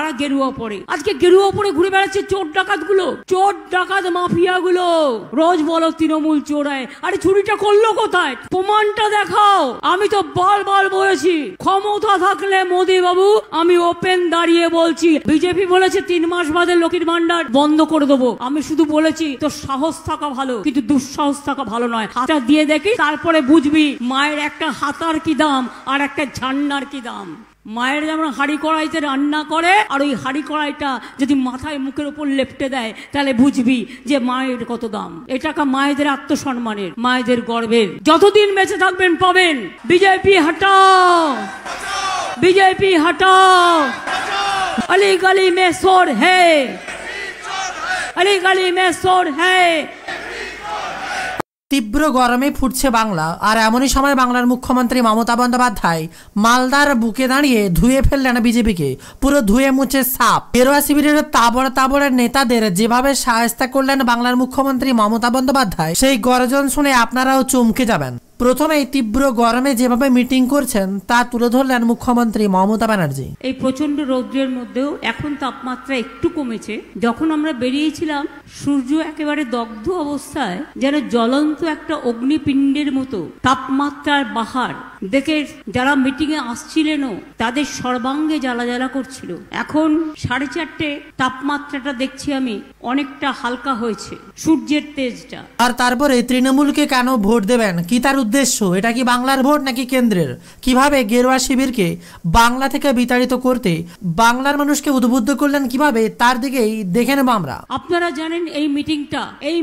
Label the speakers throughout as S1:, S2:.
S1: তারা গেরুয়া পরে। আজকে গেরুয়া পরে ঘুরে বেড়াচ্ছে চোর ডাকাত গুলো, চোর ডাকাত মাফিয়া গুলো। রোজ বলো তৃণমূল চোরায়, আরে চুরিটা করলো কোথায়? প্রমাণটা দেখাও। আমি তো বারবার বলেছি, ক্ষমতা থাকলে মোদি বাবু, আমি ওপেন দাঁড়িয়ে বলছি, বিজেপি বলেছে 3 মাস বাদে লক্ষ্মীর ভান্ডার বন্ধ করে দেবো। আমি শুধু বলেছি তো সাহস থাকা ভালো, কিন্তু দুঃসাহস থাকা ভালো নয়। হাতটা দিয়ে দেখি, তারপরে বুঝবি মায়ের একটা হাতার কি দাম আর একটা ঝান্নার কি দাম। মায়ের যেমন হাঁড়ি কড়াইতে রান্না করে, আর ওই হাঁড়ি কড়াইটা যদি মাথায় মুখের উপর লেপটে দেয়, তাহলে বুঝবি যে মায়ের কত দাম। এটাকা মায়েদের আত্মসম্মানের, মায়েদের গর্বের। যতদিন বেঁচে থাকবেন পাবেন। বিজেপি হটাও, বিজেপি হটাও। अली गली में शोर है, अली गली में शोर है।
S2: তীব্র গরমে ফুটছে বাংলা, আর এমনই সময় বাংলার মুখ্যমন্ত্রী মমতা বন্দ্যোপাধ্যায় মালদার বুকে দাঁড়িয়ে ধুয়ে ফেললেন বিজেপিকে, পুরো ধুয়ে মুছে সাফ। গেরুয়া শিবিরের তাবড় তাবড়ের নেতাদের যেভাবে সাহায্য করলেন বাংলার মুখ্যমন্ত্রী মমতা বন্দ্যোপাধ্যায়, সেই গর্জন শুনে আপনারাও চমকে যাবেন। প্রথমেই তীব্র গরমে যেভাবে মিটিং করছেন তা তুলে ধরলেন মুখ্যমন্ত্রী মমতা ব্যানার্জি।
S1: এই প্রচন্ড রৌদ্রের মধ্যেও এখন তাপমাত্রা একটু কমেছে। যখন আমরা বেরিয়েছিলাম, সূর্য একেবারে দগ্ধ অবস্থায়, যেন জ্বলন্ত একটা অগ্নিপিণ্ডের মতো তাপমাত্রার বাহার দেখে যারা মিটিং এ আসছিলেনও তাদের সর্বাঙ্গে জ্বালা জ্বালা করছিল। এখন 4:30 তাপমাত্রাটা দেখছি আমি অনেকটা হালকা হয়েছে, সূর্যের তেজটা।
S2: আর তারপরে তৃণমূলকে কেন ভোট দেবেন, কি তার উদ্দেশ্য? এটা কি বাংলার ভোট নাকি কেন্দ্রের? কিভাবে গেরুয়া শিবিরকে বাংলা থেকে বিতাড়িত করতে বাংলার মানুষকে উদ্বুদ্ধ করলেন কিভাবে, তার দিকেই দেখে নেব আমরা।
S1: আপনারা জানেন এই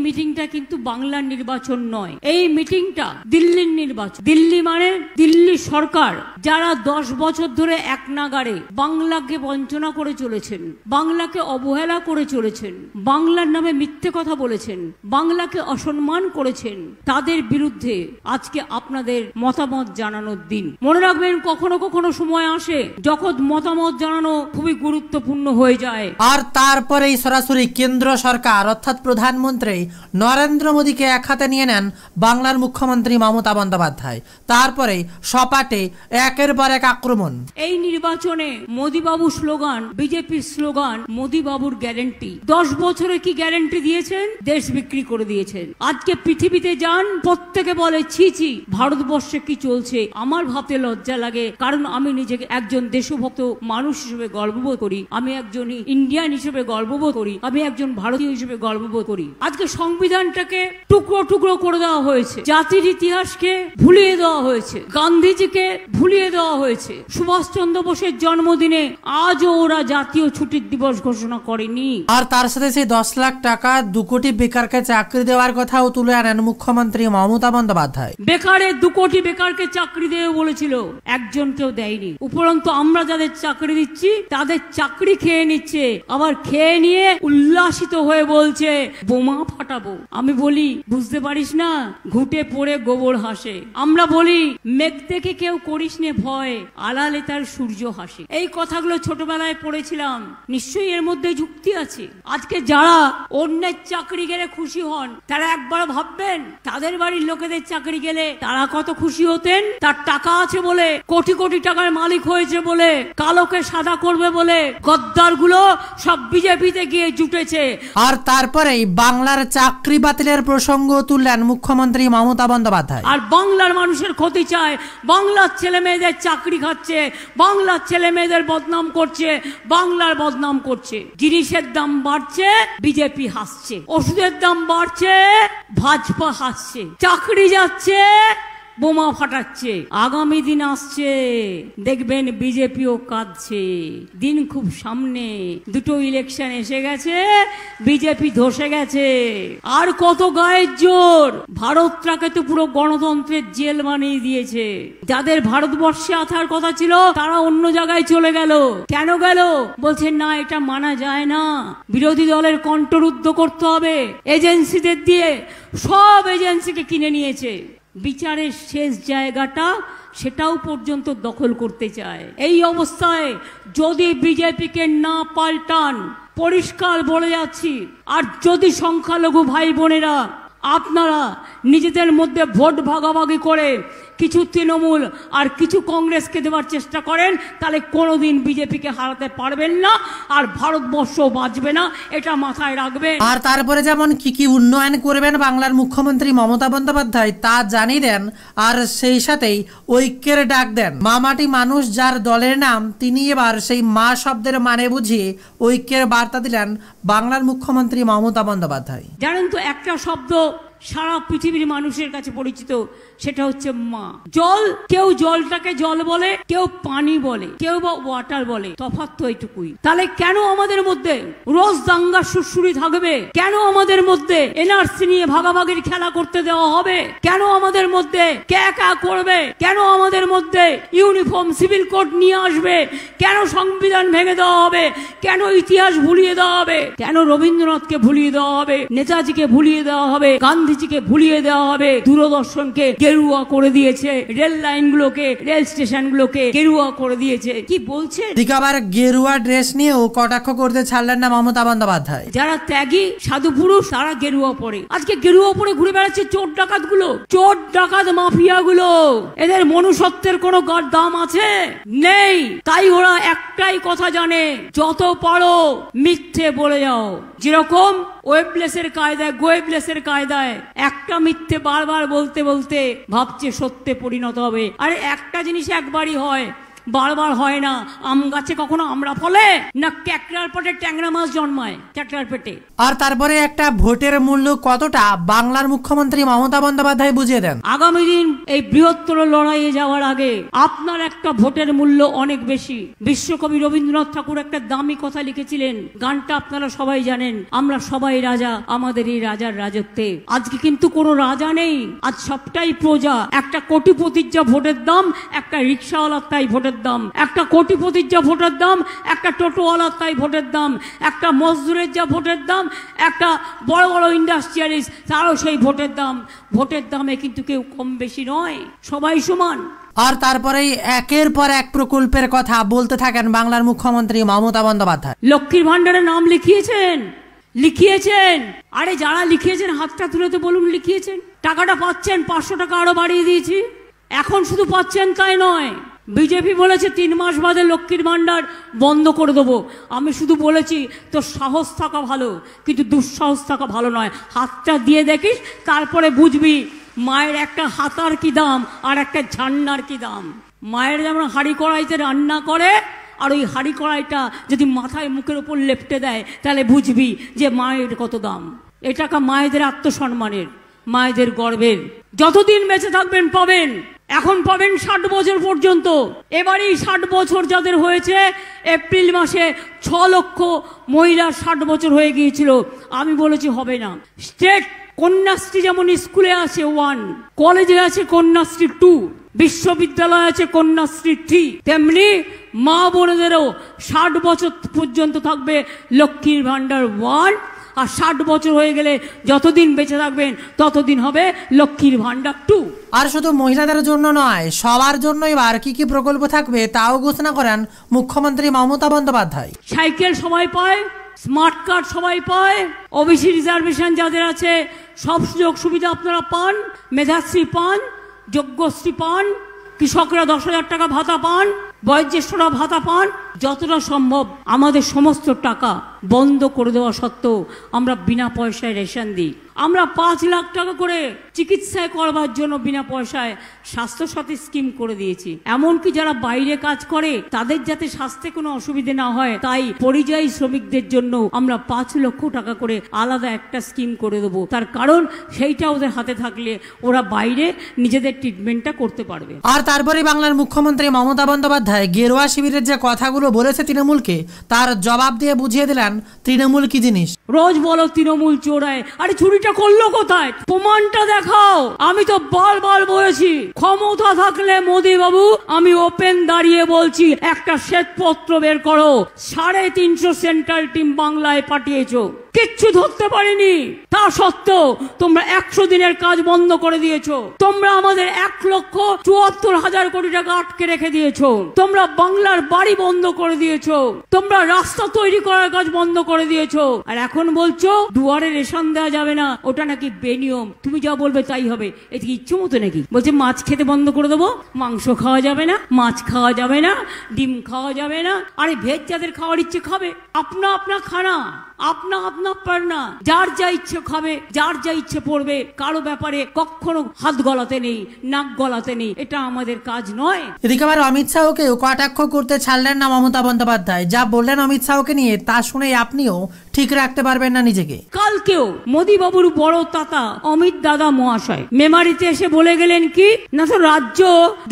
S1: মিটিংটা কিন্তু বাংলার নির্বাচন নয়, এই মিটিংটা দিল্লির নির্বাচন। দিল্লি মানে দিল্লি সরকার, যারা 10 বছর ধরে এক নাগাড়ে বাংলাকে বঞ্চনা করে চলেছেন, বাংলাকে অবহেলা করে চলেছেন, বাংলার নামে মিথ্যে কথা বলেছেন, বাংলাকে অসম্মান করেছেন, তাদের বিরুদ্ধে আজকে আপনাদের মতামত জানানোর দিন। মনে রাখবেন, কখনো কখনো সময় আসে যখন মতামত জানানো খুবই গুরুত্বপূর্ণ হয়ে যায়।
S2: আর তারপরেই সরাসরি কেন্দ্র সরকার অর্থাৎ প্রধানমন্ত্রী নরেন্দ্র মোদীকে এক হাতে নিয়ে নেন বাংলার মুখ্যমন্ত্রী মমতা বন্দ্যোপাধ্যায়। তারপরে সপাটে একের পর এক আক্রমণ।
S1: এই নির্বাচনে মোদীবাবু স্লোগান, বিজেপির স্লোগান, মোদীবাবুর গ্যারেন্টি। 10 বছরে কি গ্যারেন্টি দিয়েছেন? দেশ বিক্রি করে দিয়েছেন। আজকে পৃথিবীতে যান, প্রত্যেকে বলে ছি ছি, ভারতবর্ষে কি চলছে। আমার ভাবতে লজ্জা লাগে, কারণ আমি নিজেকে একজন দেশভক্ত মানুষ হিসেবে গর্ববোধ করি, আমি একজন ইন্ডিয়ান হিসেবে গর্ববোধ করি, আমি একজন ভারতীয় হিসেবে গর্ববোধ করি। আজকে সংবিধানটাকে টুকরো টুকরো করে দেওয়া হয়েছে, জাতির ইতিহাসকে ভুলিয়ে দেওয়া হয়েছে, গান্ধীজিকে ভুলিয়ে দেওয়া হয়েছে, সুভাষচন্দ্র বোসের জন্মদিনে আজও ওরা জাতীয় ছুটির দিবস ঘোষণা করেনি।
S2: আর তার সাথে সেই 10 লাখ টাকা 2 কোটি বেকারকে চাকরি দেওয়ার কথাও তুলে আনেন মুখ্যমন্ত্রী মমতা বন্দ্যোপাধ্যায়।
S1: বেকারে 2 কোটি বেকারকে চাকরি দেবে বলেছিল, একজনকেও দেয়নি। উপরন্তু আমরা যাদের চাকরি দিচ্ছি তাদের চাকরি খেয়ে নিচ্ছে, আবার খেয়ে নিয়ে উল্লাসিত হয়ে বলছে বোমা ফাটাবো। আমি বলি, বুঝতে পারিস না, ঘুটে পড়ে গোবর হাসে। আমরা বলি, মেঘ দেখে কেউ করিস নে ভয়, আড়ালে তার সূর্য হাসে। এই কথাগুলো ছোটবেলায় পড়েছিলাম, নিশ্চয়ই এর মধ্যে যুক্তি আছে। আজকে যারা অন্যের চাকরি গেলে খুশি হন, তারা একবার ভাববেন তাদের বাড়ির লোকেদের চাকরি গেলে তারা কত খুশি হতেন। তার টাকা আছে বলে, কোটি কোটি টাকার মালিক হয়েছে বলে, কালোকে সাদা করবে বলে গদ্দার গুলো সব বিজেপিতে গিয়ে জুটেছে।
S2: আর তারপরেই বাংলার চাকরি বাতিলের প্রসঙ্গ তুললেন মুখ্যমন্ত্রী মমতা বন্দ্যোপাধ্যায়।
S1: আর বাংলার মানুষের ক্ষতি চায়, বাংলার ছেলে মেয়েদের চাকরি খাচ্ছে, বাংলার ছেলে মেয়েদের বদনাম করছে, বাংলার বদনাম করছে। জিনিসের দাম বাড়ছে, বিজেপি হাসছে। ওষুধের দাম বাড়ছে, ভাজপা হাসছে। চাকরি যাচ্ছে, বোমা ফাটাচ্ছে। আগামী দিন আসছে, দেখবেন বিজেপিও কাঁদছে। দিন খুব সামনে, 2টো ইলেকশন এসে গেছে, বিজেপি ধসে গেছে। আর কত গায়ের জোর। ভারতটাকে তো পুরো গণতন্ত্রের জেল বানিয়ে দিয়েছে। যাদের ভারতবর্ষে আসার কথা ছিল তারা অন্য জায়গায় চলে গেল। কেন গেল? বলছে না, এটা মানা যায় না, বিরোধী দলের কণ্ঠরুদ্ধ করতে হবে। এজেন্সিদের দিয়ে সব এজেন্সিকে কিনে নিয়েছে। বিচারের শেষ জায়গাটা সেটাও পর্যন্ত দখল করতে চায়। এই অবস্থায় যদি বিজেপিকে না পাল্টান, পরিষ্কার বলে যাচ্ছি, আর যদি সংখ্যালঘু ভাই বোনেরা আপনারা নিজেদের মধ্যে ভোট ভাগাভাগি করে কিছু তৃণমূল আর কিছু কংগ্রেসকে দেওয়ার চেষ্টা করেন, তাহলে কোনোদিন বিজেপিকে হারাতে পারবেন না, আর ভারতবর্ষ বাঁচবে না, এটা মাথায় রাখবেন।
S2: আর তারপরে যেমন কি উন্নয়ন করবেন বাংলার মুখ্যমন্ত্রী মমতা বন্দ্যোপাধ্যায় তা জানিয়ে দেন, আর সেই সাথেই ঐক্যের ডাক দেন। মামাটি মানুষ যার দলের নাম, তিনি এবার সেই মা শব্দের মানে বুঝিয়ে ঐক্যের বার্তা দিলেন বাংলার মুখ্যমন্ত্রী মমতা বন্দ্যোপাধ্যায়।
S1: জানেন তো, একটা শব্দ সারা পৃথিবীর মানুষের কাছে পরিচিত, সেটা হচ্ছে মা। জল, কেউ জলটাকে জল বলে, কেউ পানি বলে, কেউ বা ওয়াটার বলে, তফাৎ তো এইটুকুই। তাহলে কেন আমাদের মধ্যে রোজ দাঙ্গা সুরসুরি থাকবে? কেন আমাদের মধ্যে এনআরসি নিয়ে ভাগাভাগির খেলা করতে দেওয়া হবে? কেন আমাদের মধ্যে ক্যা করবে? কেন আমাদের মধ্যে ইউনিফর্ম সিভিল কোড নিয়ে আসবে? কেন সংবিধান ভেঙে দেওয়া হবে? কেন ইতিহাস ভুলিয়ে দেওয়া হবে? কেন রবীন্দ্রনাথকে ভুলিয়ে দেওয়া হবে? নেতাজিকে ভুলিয়ে দেওয়া হবে? গান্ধীজিকে ভুলিয়ে দেওয়া হবে? দূরদর্শনকে গেরুয়া করে দিয়েছে, রেল লাইনগুলোকে, রেল স্টেশনগুলোকে গেরুয়া করে দিয়েছে। কি বলছে?
S2: আবার গেরুয়া ড্রেস নিয়েও কটাক্ষ করতে ছাড়লেন না মমতা বন্দ্যোপাধ্যায়।
S1: যারা ত্যাগী সাধু পুরুষ তারা গেরুয়া পরে, আজকে গেরুয়া পরে ঘুরে বেড়াচ্ছে চোর ডাকাত গুলো, চোর ডাকাত মাফিয়া গুলো। এদের মনুষ্যত্বের কোনো দাম আছে? নেই। তাই ওরা একটাই কথা জানে, যত পারো মিথ্যে বলে যাও। যেরকম ওয়েবলেসের কায়দায়, গোয়েবলেসের কায়দায় একটা মিথ্যে বারবার বলতে বলতে ভাবছে সত্যে পরিণত হবে। আরে একটা জিনিস একবারই হয়, বারবার হয় না। আম গাছে কখনো আমরা ফলে না, ক্যাকড়ার পেটে ট্যাংরা মাছ জন্মায়, ক্যাকড়ার পেটে।
S2: আর তারপরে একটা ভোটের মূল্য কতটা বাংলার মুখ্যমন্ত্রী মমতা বন্দ্যোপাধ্যায় বুঝিয়ে দেন।
S1: আগামী দিন এই বৃহত্তর লড়াইয়ে যাওয়ার আগে আপনার একটা ভোটের মূল্য অনেক বেশি। বিশ্বকবি রবীন্দ্রনাথ ঠাকুর একটা দামি কথা লিখেছিলেন, গানটা আপনারা সবাই জানেন, আমরা সবাই রাজা আমাদের এই রাজার রাজত্বে। আজকে কিন্তু কোনো রাজা নেই, আজ সবটাই প্রজা। একটা কোটিপতির যা ভোটের দাম, একটা রিক্সাওয়ালার তাই ভোটের দাম। একটা কোটিপতির যা ভোটের দাম, একটা টোটোওয়ালার তাই ভোটের দাম। একটা মজদুরের যা ভোটের দাম, একটা বড় বড় ইন্ডাস্ট্রিয়ালিস্ট তারও সেই ভোটের দাম। ভোটের দামে কিন্তু কেউ কম বেশি নয়, সবাই সমান।
S2: আর তারপরেই একের পর এক প্রকল্পের কথা বলতে থাকেন বাংলার মুখ্যমন্ত্রী মমতা বন্দ্যোপাধ্যায়।
S1: লক্ষ্মীর ভান্ডারের নাম লিখিয়েছেন। আরে যারা লিখিয়েছেন হাতটা তুলে তো বলুন লিখিয়েছেন। টাকাটা পাচ্ছেন, 500 টাকা আরো বাড়িয়ে দিয়েছি। এখন শুধু পাচ্ছেন তাই নয়, বিজেপি বলেছে 3 মাস বাদে লক্ষ্মীর ভান্ডার বন্ধ করে দেবো। আমি শুধু বলেছি তোর সাহস থাকা ভালো, কিন্তু দুঃসাহস থাকা ভালো নয়। হাতটা দিয়ে দেখিস, তারপরে বুঝবি মায়ের একটা হাতার কি দাম আর একটা ঝান্নার কি দাম। মায়ের যেমন হাঁড়ি কড়াইতে রান্না করে, আর ওই হাঁড়ি কড়াইটা যদি মাথায় মুখের উপর লেপটে দেয়, তাহলে বুঝবি যে মায়ের কত দাম। এ টাকা মায়েদের আত্মসম্মানের, মায়েদের গর্বের। যতদিন বেঁচে থাকবেন পাবেন। এখন পাবেন 60 বছর পর্যন্ত। এবারেই 60 বছর যাদের হয়েছে, এপ্রিল মাসে 6 লক্ষ মহিলার 60 বছর হয়ে গিয়েছিল। আমি বলেছি হবে না। স্টেট কন্যাশ্রী যেমন স্কুলে আছে 1, কলেজে আছে কন্যাশ্রী 2, বিশ্ববিদ্যালয় আছে কন্যাশ্রী 3, তেমনি মা বোনেদেরও 60 বছর পর্যন্ত থাকবে লক্ষ্মীর ভান্ডার 1। আর 60 বছর হয়ে গেলে যতদিন বেঁচে থাকবেন ততদিন হবে লক্ষ্মীর ভান্ডার 2।
S2: আর শুধু মহিলাদের জন্য নয়, সবার জন্য এবার কি প্রকল্প থাকবে তাও ঘোষণা করেন মুখ্যমন্ত্রী মমতা বন্দ্যোপাধ্যায়।
S1: সাইকেল সবাই পায়, স্মার্ট কার্ড সবাই পায়, ওবিসি রিজার্ভেশন যাদের আছে সব সুযোগ সুবিধা আপনারা পান, মেধাশ্রী পান, যোগ্যশ্রী পান, কৃষকরা 10,000 টাকা ভাতা পান, বয়োজ্যেষ্ঠরা ভাতা পান। যতটা সম্ভব আমাদের সমস্ত টাকা বন্ধ করে দেওয়া সত্ত্বেও আমরা বিনা পয়সায় রেশন দিই। আমরা 5 লাখ টাকা করে চিকিৎসায় করবার জন্য বিনা পয়সায় স্বাস্থ্যসাথী স্কিম করে দিয়েছি। এমনকি যারা বাইরে কাজ করে তাদের যাতে স্বাস্থ্যে কোনো অসুবিধে না হয়, তাই পরিযায়ী শ্রমিকদের জন্য আমরা 5 লক্ষ টাকা করে আলাদা একটা স্কিম করে দেবো। তার কারণ সেইটা ওদের হাতে থাকলে ওরা বাইরে নিজেদের ট্রিটমেন্টটা করতে পারবে।
S2: আর তারপরে বাংলার মুখ্যমন্ত্রী মমতা বন্দ্যোপাধ্যায় গেরুয়া শিবিরের যে কথাগুলো বলেছে তৃণমূলকে, তার জবাব দিয়ে বুঝিয়ে দিলেন তৃণমূল কি জিনিস।
S1: রোজ বলো তৃণমূল চোরায়, আরে চুরিটা করলো কোথায়? প্রমাণটা দেখাও। আমি তো বারবার বলেছি, ক্ষমতা থাকলে মোদী বাবু, আমি ওপেন দাঁড়িয়ে বলছি, একটা শ্বেতপত্র বের করো। 350 সেন্ট্রাল টিম বাংলায় পাঠিয়েছো, কিচ্ছু ধরতে পারিনি। তা সত্ত্বেও তোমরা 100 দিনের কাজ বন্ধ করে দিয়েছো। তোমরা আমাদের 1,74,000 কোটি টাকা আটকে রেখে দিয়েছো। তোমরা বাংলার বাড়ি বন্ধ করে দিয়েছো। তোমরা রাস্তা তৈরি করার কাজ বন্ধ করে দিয়েছো। আর এখন এখন বলছো দুয়ারে রেশন দেওয়া যাবে না, ওটা নাকি বেনিয়ম, তুমি যা বলবে তাই হবে। এদিকে ইচ্ছে মতো নাকি বলছে মাছ খেতে বন্ধ করে দেবো, মাংস খাওয়া যাবে না, মাছ খাওয়া যাবে না, ডিম খাওয়া যাবে না। আরে ভেজ যাদের খাওয়ার ইচ্ছে খাবে, আপনা আপনা খানা, আপনা আপনা পারনা, যার যা ইচ্ছে খাবে, যার যা ইচ্ছে পড়বে, কারো ব্যাপারে কখনো হাত গলাতে নেই, নাক গলাতে নেই, এটা আমাদের কাজ নয়।
S2: এদিকে আবার অমিত শাহকেও কটাক্ষ করতে ছাড়লেন না মমতা বন্দ্যোপাধ্যায়। যা বললেন অমিত শাহকে নিয়ে তা শুনে আপনিও ঠিক রাখতে পারবেন না নিজেকে।
S1: কালকেও মোদী বাবুর বড় তাতা অমিত দাদা মহাশয় মেমারিতে এসে বলে গেলেন কি না, তো রাজ্য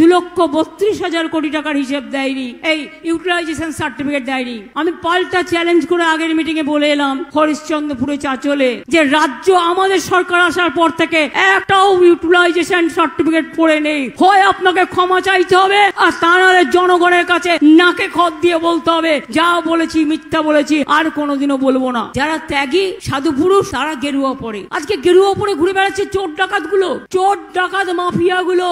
S1: 2,32,000 কোটি টাকার হিসেব দেয়নি, এই ইউটিলাইজেশন সার্টিফিকেট দেয়নি। আমি পাল্টা চ্যালেঞ্জ করে আগের মিটিং এ বলে এলাম হরিশ্চন্দ্রপুরে চাচলে যে রাজ্য আমাদের সরকার আসার পর থেকে একটাও ইউটিলাইজেশন সার্টিফিকেট পড়ে নেই। হয় আপনাকে ক্ষমা চাইতে হবে, আর তা নাহলে জনগণের কাছে নাকে খত দিয়ে বলতে হবে যা বলেছি মিথ্যা বলেছি, আর কোনোদিনও বলবো না। যারা ত্যাগী সাধু পুরুষ তারা গেরুয়া পরে, আজকে গেরুয়া পরে ঘুরে বেড়াচ্ছে চোর ডাকাত গুলো, চোর ডাকাত মাফিয়া গুলো।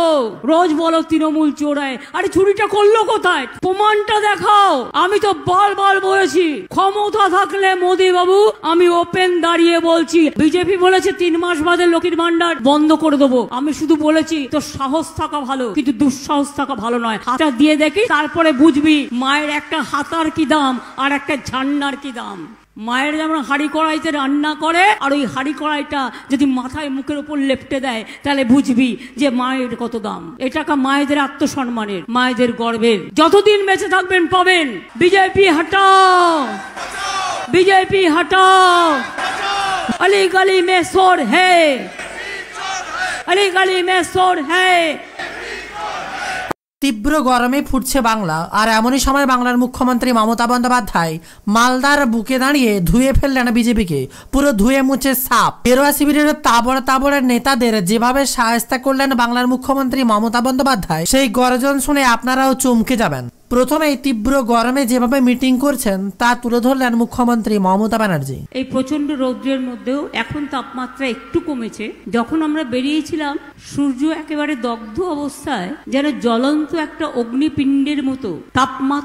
S1: রোজ বলো তৃণমূল চোরায়, আরে চুরিটা করলো কোথায়, প্রমাণটা দেখাও। আমি তো বারবার বলেছি ক্ষমতা থাকলে মোদী বাবু, আমি ওপেন দাঁড়িয়ে বলছি, বিজেপি বলেছে 3 মাস বাদে লক্ষ্মীর ভান্ডার বন্ধ করে দেবো, আমি শুধু বলেছি তো সাহস থাকা ভালো, কিন্তু দুঃসাহস থাকা ভালো নয়। হাতটা দিয়ে দেখি, তারপরে বুঝবি মায়ের একটা হাতার কি দাম আর একটা ঝান্নার কি দাম। মায়ের যেমন হাড়ি কড়াইতে রান্না করে, আর ওই হাড়ি কড়াইটা যদি মাথায় মুখের উপর লেপটে দেয়, তাহলে বুঝবি যে মায়ের কত দাম। এটাকা মায়েদের আত্মসম্মানের, মায়েদের গর্বের। যতদিন বেঁচে থাকবেন পাবেন। বিজেপি হটাও, বিজেপি হটাও, अली गली में शोर है, अली गली में शोर है।
S2: তীব্র গরমে ফুটছে বাংলা, আর এমনই সময় বাংলার মুখ্যমন্ত্রী মমতা বন্দ্যোপাধ্যায় মালদার বুকে দাঁড়িয়ে ধুয়ে ফেললেন বিজেপিকে, পুরো ধুয়ে মুছে সাপ। গেরুয়া শিবিরের তাবড় তাবড়ের নেতাদের যেভাবে সাহায্য করলেন বাংলার মুখ্যমন্ত্রী মমতা বন্দ্যোপাধ্যায়, সেই গর্জন শুনে আপনারাও চমকে যাবেন। প্রথমেই তীব্র গরমে যেভাবে মিটিং করছেন তা তুলে ধরলেন মুখ্যমন্ত্রী মমতা ব্যানার্জি।
S1: এই প্রচন্ড রৌদ্রের মধ্যেও এখন তাপমাত্রা একটু কমেছে। যখন আমরা বেরিয়েছিলাম সূর্য একেবারে দগ্ধ অবস্থায়, যেন জ্বলন্ত একটা অগ্নিপিণ্ডের মতো তাপমাত্রা